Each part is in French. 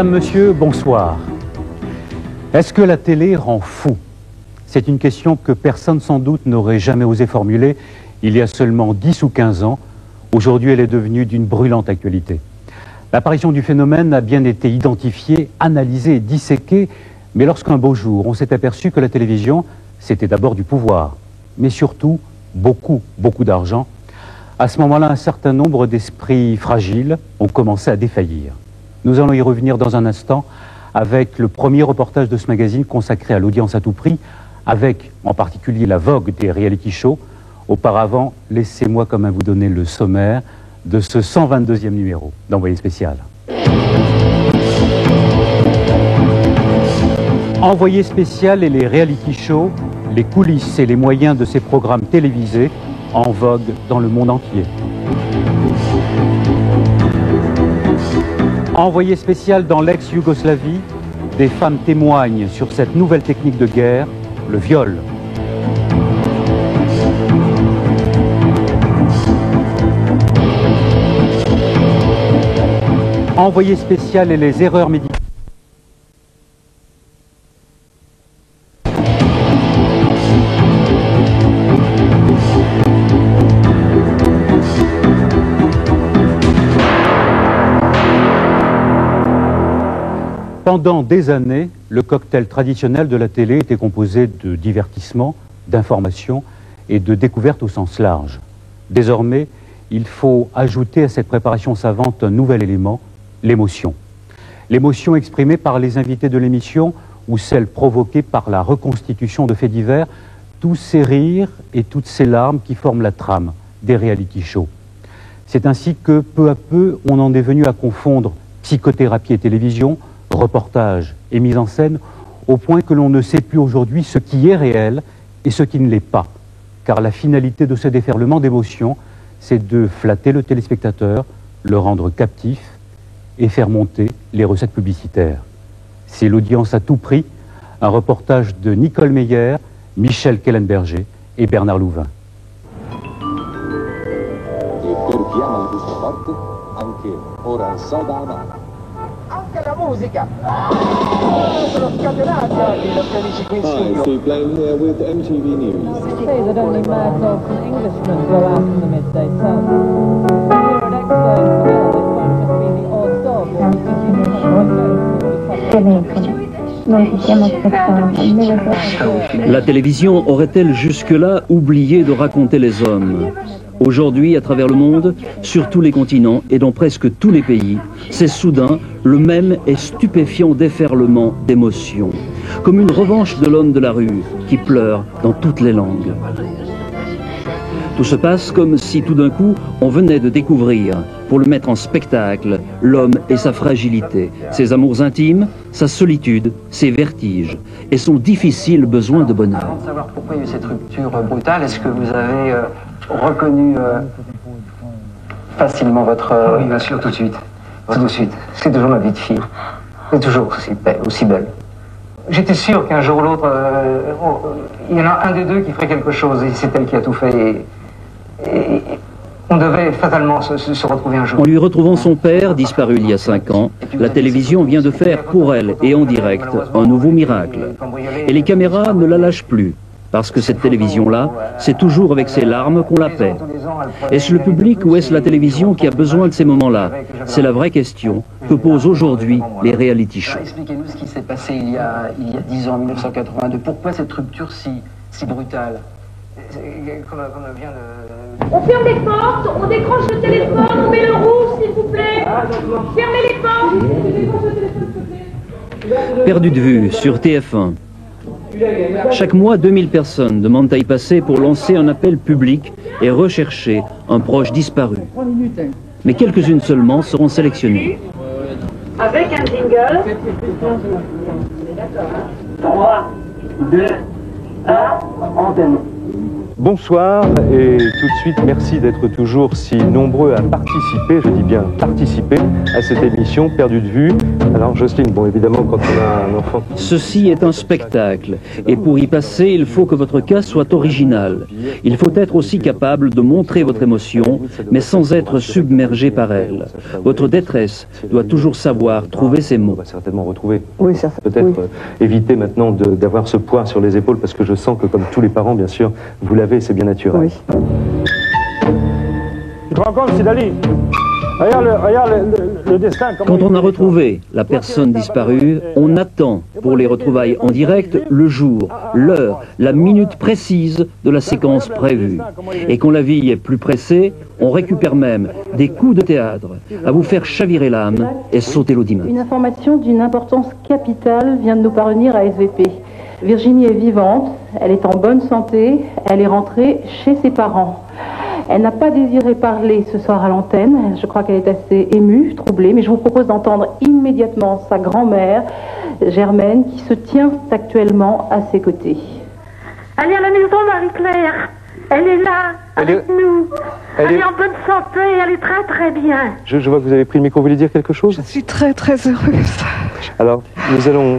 Mesdames, Messieurs, bonsoir. Est-ce que la télé rend fou? C'est une question que personne sans doute n'aurait jamais osé formuler il y a seulement 10 ou 15 ans. Aujourd'hui, elle est devenue d'une brûlante actualité. L'apparition du phénomène a bien été identifiée, analysée et disséquée, mais lorsqu'un beau jour, on s'est aperçu que la télévision, c'était d'abord du pouvoir, mais surtout beaucoup d'argent. À ce moment-là, un certain nombre d'esprits fragiles ont commencé à défaillir. Nous allons y revenir dans un instant avec le premier reportage de ce magazine consacré à l'audience à tout prix, avec en particulier la vogue des reality shows. Auparavant, laissez-moi quand même vous donner le sommaire de ce 122e numéro d'Envoyé spécial. Envoyé spécial et les reality shows, les coulisses et les moyens de ces programmes télévisés en vogue dans le monde entier. Envoyé spécial dans l'ex-Yougoslavie, des femmes témoignent sur cette nouvelle technique de guerre, le viol. Envoyé spécial et les erreurs médicales. Pendant des années, le cocktail traditionnel de la télé était composé de divertissement, d'information et de découverte au sens large. Désormais, il faut ajouter à cette préparation savante un nouvel élément, l'émotion. L'émotion exprimée par les invités de l'émission ou celle provoquée par la reconstitution de faits divers, tous ces rires et toutes ces larmes qui forment la trame des reality shows. C'est ainsi que, peu à peu, on en est venu à confondre psychothérapie et télévision, reportage et mise en scène, au point que l'on ne sait plus aujourd'hui ce qui est réel et ce qui ne l'est pas. Car la finalité de ce déferlement d'émotions, c'est de flatter le téléspectateur, le rendre captif et faire monter les recettes publicitaires. C'est l'audience à tout prix, un reportage de Nicole Meyer, Michel Kellenberger et Bernard Louvain. Anche la musica! Sono scatenati oggi gli amici qui in studio. So you're playing here with MTV News. They say that only mad dogs and Englishmen go out in the midday sun. Here at Expo in Seville, it won't just be the odd dog that we think you La télévision aurait-elle jusque-là oublié de raconter les hommes? Aujourd'hui, à travers le monde, sur tous les continents et dans presque tous les pays, c'est soudain le même et stupéfiant déferlement d'émotions, comme une revanche de l'homme de la rue qui pleure dans toutes les langues. Tout se passe comme si tout d'un coup on venait de découvrir, pour le mettre en spectacle, l'homme et sa fragilité, ses amours intimes, sa solitude, ses vertiges et son difficile besoin de bonheur. Avant de savoir pourquoi il y a eu cette rupture brutale, est-ce que vous avez reconnu facilement votre... Oui, bien sûr, tout de suite. Tout de suite. C'est toujours ma vie de fille. C'est toujours aussi belle. J'étais sûr qu'un jour ou l'autre, il y en a un des deux qui ferait quelque chose, et c'est elle qui a tout fait. Et on devait fatalement se retrouver un jour. En lui retrouvant son père, disparu il y a 5 ans, la télévision vient de faire pour elle, et en direct, un nouveau miracle. Et les caméras ne la lâchent plus. Parce que cette télévision-là, c'est toujours avec ses larmes qu'on la paie. Est-ce le public ou est-ce la télévision qui a besoin de ces moments-là? C'est la vraie question que posent aujourd'hui les reality shows. Expliquez-nous ce qui s'est passé il y a 10 ans, en 1982. Pourquoi cette rupture si brutale? On ferme les portes, on décroche le téléphone, on met le rouge, s'il vous plaît. Fermez les portes. Perdu de vue sur TF1. Chaque mois, 2000 personnes demandent à y passer pour lancer un appel public et rechercher un proche disparu. Mais quelques-unes seulement seront sélectionnées. Avec un jingle. 3, 2, 1, antenne. Bonsoir et tout de suite merci d'être toujours si nombreux à participer, je dis bien participer à cette émission perdue de vue. Alors Jocelyne, bon évidemment quand on a un enfant... Ceci est un spectacle et pour y passer il faut que votre cas soit original. Il faut être aussi capable de montrer votre émotion mais sans être submergé par elle. Votre détresse doit toujours savoir trouver ses mots. On va certainement retrouver. Oui, certainement. Peut-être éviter maintenant d'avoir ce poids sur les épaules parce que je sens que comme tous les parents bien sûr vous l'avez. C'est bien naturel. Oui. Tu te rends compte, Sidali? Regarde le destin. Quand on a retrouvé la personne disparue, on attend pour les retrouvailles en direct le jour, l'heure, la minute précise de la séquence prévue. Et quand la vie est plus pressée, on récupère même des coups de théâtre à vous faire chavirer l'âme et sauter l'audimat. Une information d'une importance capitale vient de nous parvenir à SVP. Virginie est vivante, elle est en bonne santé, elle est rentrée chez ses parents. Elle n'a pas désiré parler ce soir à l'antenne, je crois qu'elle est assez émue, troublée, mais je vous propose d'entendre immédiatement sa grand-mère, Germaine, qui se tient actuellement à ses côtés. Elle est à la maison, Marie-Claire. Elle est là, avec nous. Elle est en bonne santé, elle est très très bien. Je vois que vous avez pris le micro, vous voulez dire quelque chose? Je suis très très heureuse. Alors, nous allons...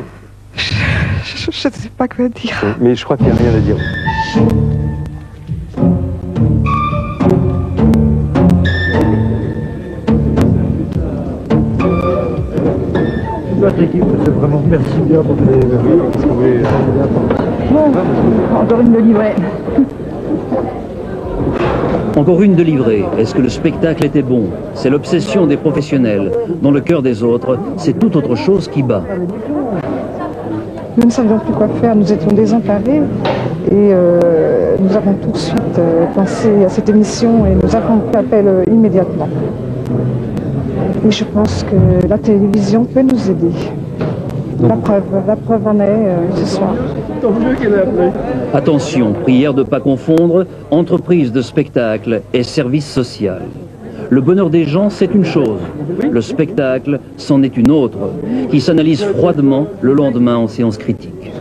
Je ne sais pas quoi dire. Mais je crois qu'il n'y a rien à dire. Votre équipe, c'est vraiment merci bien pour vous avez trouvé. Encore une de livrée. Encore une de livrée. Est-ce que le spectacle était bon? C'est l'obsession des professionnels. Dans le cœur des autres, c'est tout autre chose qui bat. Nous ne savions plus quoi faire, nous étions désemparés et nous avons tout de suite pensé à cette émission et nous avons fait appel immédiatement. Et je pense que la télévision peut nous aider. La preuve en est ce soir. Attention, prière de ne pas confondre entreprise de spectacle et service social. Le bonheur des gens, c'est une chose. Le spectacle, c'en est une autre, qui s'analyse froidement le lendemain en séance critique.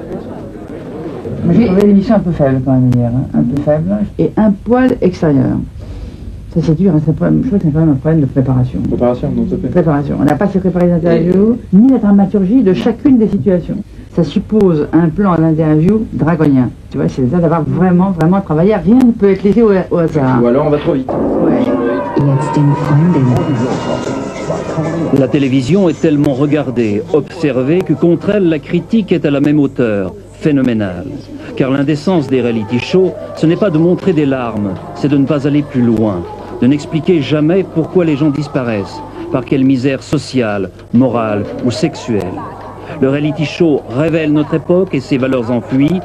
J'ai trouvé l'émission un peu faible quand même hier, un peu faible, et un poil extérieur. Ça c'est dur, hein, je crois que c'est quand même un problème de préparation. Préparation, donc ça fait. Préparation. On n'a pas fait préparer les interviews, ni la dramaturgie de chacune des situations. Ça suppose un plan d'interview dragonien. Tu vois, c'est ça d'avoir vraiment travaillé. Rien ne peut être laissé au hasard. Ou alors on va trop vite. Ouais. La télévision est tellement regardée, observée, que contre elle, la critique est à la même hauteur, phénoménale. Car l'indécence des reality shows, ce n'est pas de montrer des larmes, c'est de ne pas aller plus loin, de n'expliquer jamais pourquoi les gens disparaissent, par quelle misère sociale, morale ou sexuelle. Le reality show révèle notre époque et ses valeurs enfouies,